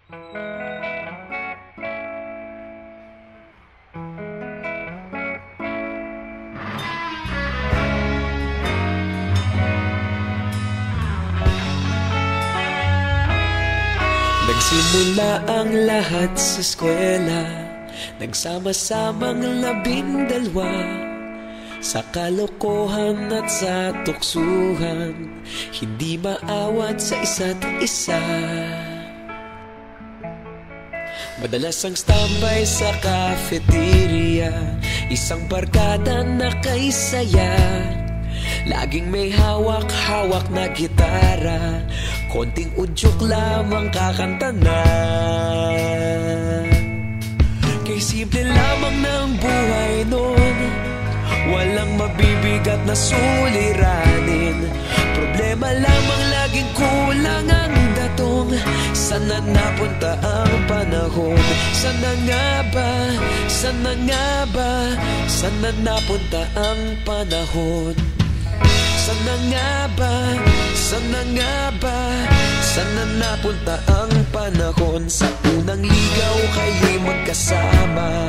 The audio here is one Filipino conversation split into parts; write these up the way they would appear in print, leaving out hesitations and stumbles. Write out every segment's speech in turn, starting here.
Nagsimula ang lahat sa eskwela, nagsama-samang 12 sa kalokohan at sa tuksuhan, hindi maawat sa isa't isa. Madalas ang standby sa cafeteria, isang barkada na kay saya. Laging may hawak-hawak na gitara, konting udyok lamang kakanta na. Kay simple lamang ng buhay nun, walang mabibigat na suliranin. Problema lamang laging kulang ang datong. Sana napunta ang panahon? Sana nga ba? Sana nga ba? Sana napunta ang panahon? Sana nga ba? Sana nga ba? Sana napunta ang panahon? Sa unang ligaw kayo'y magkasama,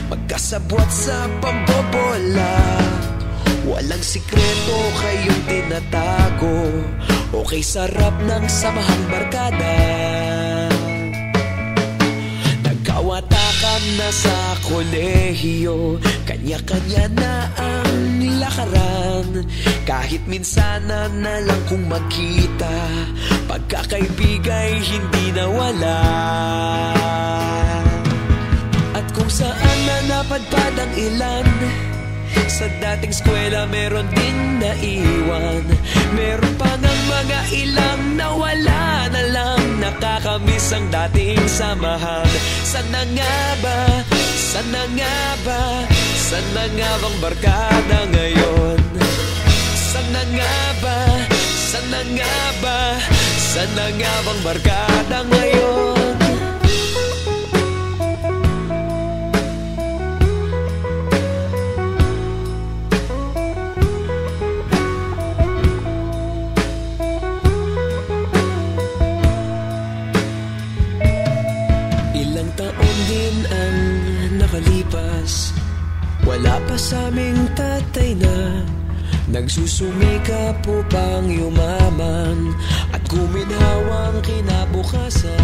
magkasabwat sa pambobola. Walang sikreto kayong tinatago, okay sarap ng samahang barkada. Nagkawatakan na sa kolehiyo, kanya-kanya na ang lakaran. Kahit minsan na lang kung magkita, pagkakaibigay hindi nawala. At kung saan na napadpad ang ilan, sa dating eskwela meron din naiwan. Meron pa ng mga ilang nawala na lang, nakakamiss ang dating samahan. Sana nga ba? Sana nga ba? Sana nga bang barkada ngayon? Sana nga ba? Sana nga ba? Sana nga bang barkada ngayon? Ilang taon din ang nakalipas, wala pa sa aming tatay na nagsusumikap upang yumaman at guminhawang kinabukasan.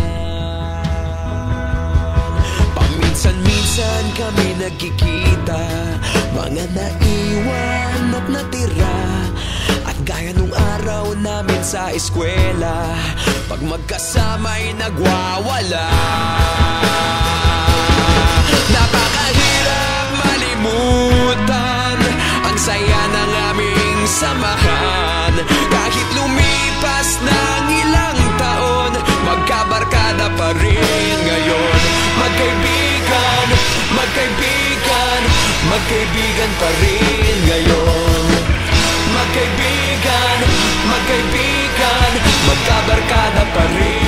Paminsan-minsan kami nagkikita, mga naiwan at natira. At gaya nung araw namin sa eskwela, pag magkasama'y nagwawala. Napakahirap malimutan ang saya ng aming samahan. Kahit lumipas ng ilang taon, magkabarkada pa rin ngayon. Magkaibigan, magkaibigan, magkaibigan pa rin ngayon. Magkaibigan, magkaibigan, magkabarkada pa rin.